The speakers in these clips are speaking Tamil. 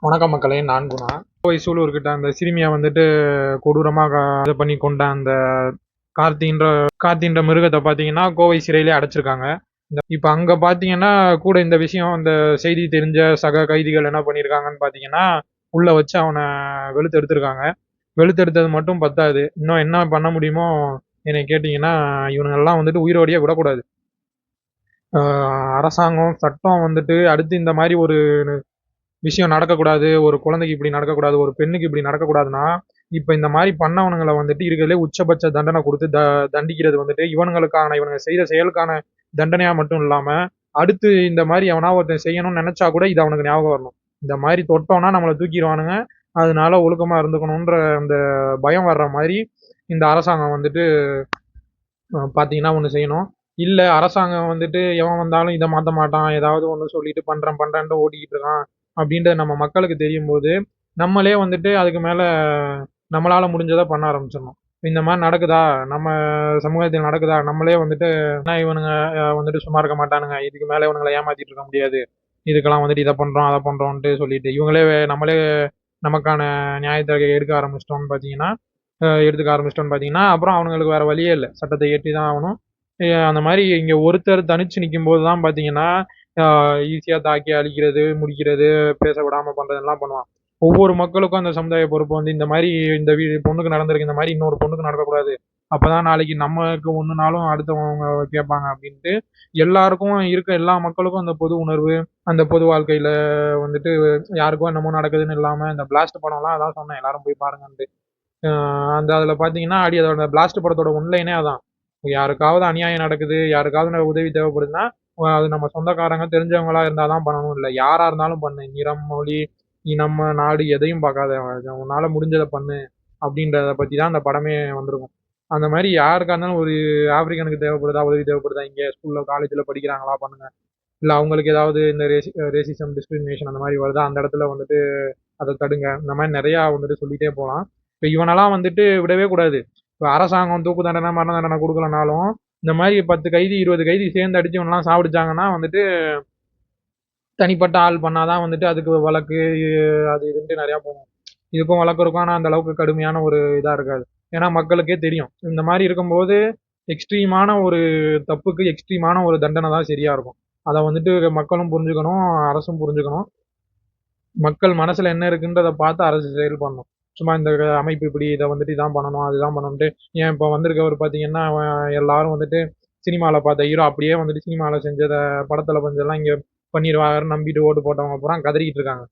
வணக்கம் மக்களே, நான் குணா. கோவை சூலூர்கிட்ட அந்த சிறுமியை வந்துட்டு கொடூரமாக இது பண்ணி கொண்ட அந்த கார்த்தின்ற மிருகத்தை பார்த்தீங்கன்னா கோவை சிறையிலே அடைச்சிருக்காங்க. இப்போ அங்கே பார்த்தீங்கன்னா கூட இந்த விஷயம் இந்த செய்தி தெரிஞ்ச சக கைதிகள் என்ன பண்ணியிருக்காங்கன்னு பார்த்தீங்கன்னா உள்ள வச்சு அவனை வெளுத்தெடுத்திருக்காங்க. வெளுத்தெடுத்தது மட்டும் பத்தாது, இன்னும் என்ன பண்ண முடியுமோ என்னை கேட்டிங்கன்னா இவனுங்கெல்லாம் வந்துட்டு உயிரோடையே விடக்கூடாது. அரசாங்கம் சட்டம் வந்துட்டு அடுத்து இந்த மாதிரி ஒரு விஷயம் நடக்கக்கூடாது, ஒரு குழந்தைக்கு இப்படி நடக்கக்கூடாது, ஒரு பெண்ணுக்கு இப்படி நடக்கக்கூடாதுன்னா, இப்ப இந்த மாரி பண்ணவனுங்கள வந்துட்டு இருக்கிறதுலே உச்சபட்ச தண்டனை குடுத்து தண்டிக்கிறது வந்துட்டு இவனுங்க செய்த செயலுக்கான தண்டனையா மட்டும் இல்லாம, அடுத்து இந்த மாரி எவனாவது ஒருத்தன் செய்யணும்னு நெனச்சா கூட இது அவனுக்கு ஞாபகம் வரணும். இந்த மாரி தொட்டோம்னா நம்மள தூக்கிருவானுங்க. அதனால ஒழுக்கமா இருந்துக்கணுன்ற அந்த பயம் வர்ற மாரி இந்த அரசாங்கம் வந்துட்டு பாத்தீங்கன்னா ஒண்ணு செய்யணும். இல்ல அரசாங்கம் வந்துட்டு எவன் வந்தாலும் இத மாத்த மாட்டான், ஏதாவது ஒண்ணு சொல்லிட்டு பண்றேன்ட்டு ஓட்டிக்கிட்டு இருக்கான் அப்படின்றது நம்ம மக்களுக்கு தெரியும்போது, நம்மளே வந்துட்டு அதுக்கு மேல நம்மளால முடிஞ்சத பண்ண ஆரம்பிச்சிடணும். இந்த மாரி நடக்குதா, நம்ம சமூகத்தில் நடக்குதா, நம்மளே வந்துட்டு இவனுங்க வந்துட்டு சும்மா இருக்க மாட்டானுங்க, இதுக்கு மேல இவனுங்கள ஏமாத்திட்டு இருக்க முடியாது, இதுக்கெல்லாம் வந்துட்டு இத பண்றோம், அத பண்றோம்ன்ட்டு சொல்லிட்டு நம்மளே நமக்கான நியாயத்த எடுத்துக்க ஆரம்பிச்சிட்டோம்னு பார்த்தீங்கன்னா, அப்புறம் அவனுங்களுக்கு வேற வழியே இல்ல. சட்டத்தை ஏற்றி தான் ஆகணும். அந்த மாரி இங்க ஒருத்தர் தனிச்சு நிக்கும்போது தான் பார்த்தீங்கன்னா, அ ஈஸியா தாக்கி அழிக்கிறது, முடிக்கிறது, பேச விடாம பண்றதெல்லாம் பண்ணுவான். ஒவ்வொரு மக்களுக்கும் அந்த சமுதாய பொறுப்பு வந்து இந்த மாரி இந்த பொண்ணுக்கு நடந்திருக்கு, இந்த மாரி இன்னொரு பொண்ணுக்கு நடக்கக்கூடாது. அப்பதான் நாளைக்கு நமக்கு ஒண்ணுனாலும் அடுத்தவங்க கேட்பாங்க அப்படின்ட்டு, எல்லாருக்கும் இருக்க எல்லா மக்களுக்கும் அந்த பொது உணர்வு, அந்த பொது வாழ்க்கையில வந்துட்டு யாருக்கோ என்னமோ நடக்குதுன்னு இல்லாம, இந்த பிளாஸ்ட் படம்லாம் அதான் சொன்னேன் எல்லாரும் போய் பாருங்கன்ட்டு. அதுல பார்த்தீங்கன்னா, அதோட பிளாஸ்ட் படத்தோட ஒன்லைனே அதான். யாருக்காவது அநியாயம் நடக்குது, யாருக்காவது உதவி தேவைப்படுதுன்னா, அது நம்ம சொந்தக்காரங்க, தெரிஞ்சவங்களா இருந்தா தான் பண்ணணும். இல்ல யாரா இருந்தாலும் பண்ணு. நிறம், மொழி, இனம், நாடு எதையும் பார்க்காத. உன்னால முடிஞ்சத பண்ணு. அப்படின்றத பத்தி தான் அந்த படமே வந்திருக்கும். அந்த மாரி யாருக்கா இருந்தாலும் ஒரு ஆப்பிரிக்கனுக்கு தேவைப்படுதா, உதவி தேவைப்படுதா, இங்க ஸ்கூல்ல, காலேஜ்ல படிக்கிறாங்களா பண்ணுங்க. இல்ல அவங்களுக்கு ஏதாவது இந்த ரேசிசம், டிஸ்கிரிமினேஷன் அந்த மாரி வருதா, அந்த இடத்துல வந்துட்டு அத தடுங்க. இந்த மாரி நெறையா வந்துட்டு சொல்லிட்டே போலாம். இப்ப இவனெல்லாம் வந்துட்டு விடவே கூடாது. இப்ப அரசாங்கம் தூக்கு தண்டனை, மரண தண்டனை குடுக்கலனாலும், இந்த மாரி 10 கைதி, 20 கைதி சேர்ந்து அடிச்சு இவனெல்லாம் சாவடிச்சாங்கன்னா வந்துட்டு, தனிப்பட்ட ஆள் பண்ணாதான் வந்துட்டு அதுக்கு வழக்கு அது இதுன்ட்டு நெறையா போகும். இதுக்கும் வழக்கு இருக்கும். ஆனா அந்த அளவுக்கு கடுமையான ஒரு இதா இருக்காது. ஏன்னா மக்களுக்கே தெரியும். இந்த மாரி இருக்கும்போது, எக்ஸ்ட்ரீமான ஒரு தப்புக்கு எக்ஸ்ட்ரீமான ஒரு தண்டனை தான் சரியா இருக்கும். அத வந்துட்டு மக்களும் புரிஞ்சுக்கணும், அரசும் புரிஞ்சுக்கணும். மக்கள் மனசுல என்ன இருக்குன்றத பார்த்து அரசு செயல்படணும். சும்மா இந்த அமைப்பு இப்படி இத வந்துட்டு இதான் பண்ணணும், அதுதான் பண்ணணுன்ட்டு ஏன் இப்ப வந்திருக்கவரு பார்த்தீங்கன்னா, எல்லாரும் வந்துட்டு சினிமால பார்த்த ஹீரோ அப்படியே வந்துட்டு சினிமால செஞ்சத படத்துல கொஞ்சம்லாம் இங்க பண்ணிருவாருன்னு நம்பிட்டு ஓட்டு போட்டவங்க பூரா கதறிக்கிட்டு இருக்காங்க.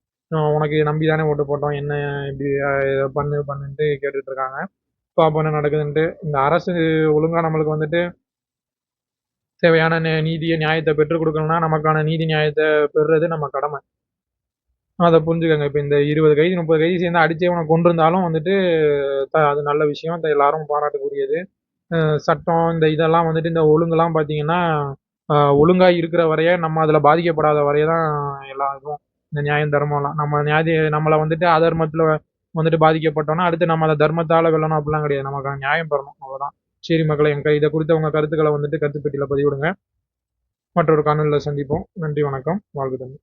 உனக்கு நம்பி தானே ஓட்டு போட்டோம். என்ன இப்படி இத பண்ணுன்ட்டு கேட்டுட்டு இருக்காங்க. பாப்போம் என்ன நடக்குதுன்ட்டு. இந்த அரசு ஒழுங்கா நம்மளுக்கு வந்துட்டு தேவையான நீதிய, நியாயத்த பெற்றுக் குடுக்கணும்னா, நமக்கான நீதி நியாயத்த பெறுறது நம்ம கடமை. அத புரிஞ்சுக்கங்க. இப்ப இந்த 20 கைதி, 30 கைதி சேர்ந்து அடிச்சே இவன கொன்றிருந்தாலும் வந்துட்டு, அது நல்ல விஷயம். எல்லாரும் பாராட்டக்கூடியது. சட்டம் இந்த இதெல்லாம் வந்துட்டு இந்த ஒழுங்குலாம் பார்த்தீங்கன்னா, ஒழுங்கா இருக்கிற வரைய நம்ம அதுல பாதிக்கப்படாத வரைய தான் எல்லா இதுவும். இந்த நியாயம், தர்மம்லாம். நம்மள வந்துட்டு அதர்மத்துல வந்துட்டு பாதிக்கப்பட்டோம்னா, அடுத்து நம்ம அத தர்மத்தால வெல்லணும் அப்படிலாம் கிடையாது. நமக்கான நியாயம் பெறணும். அவ்வளோதான். சரி மக்களே, இத குறித்த உங்க கருத்துக்கள வந்துட்டு கருத்து பெட்டியில பதிவிடுங்க. மற்றொரு காணொளில சந்திப்போம். நன்றி, வணக்கம். வாழ்க தமிழ்.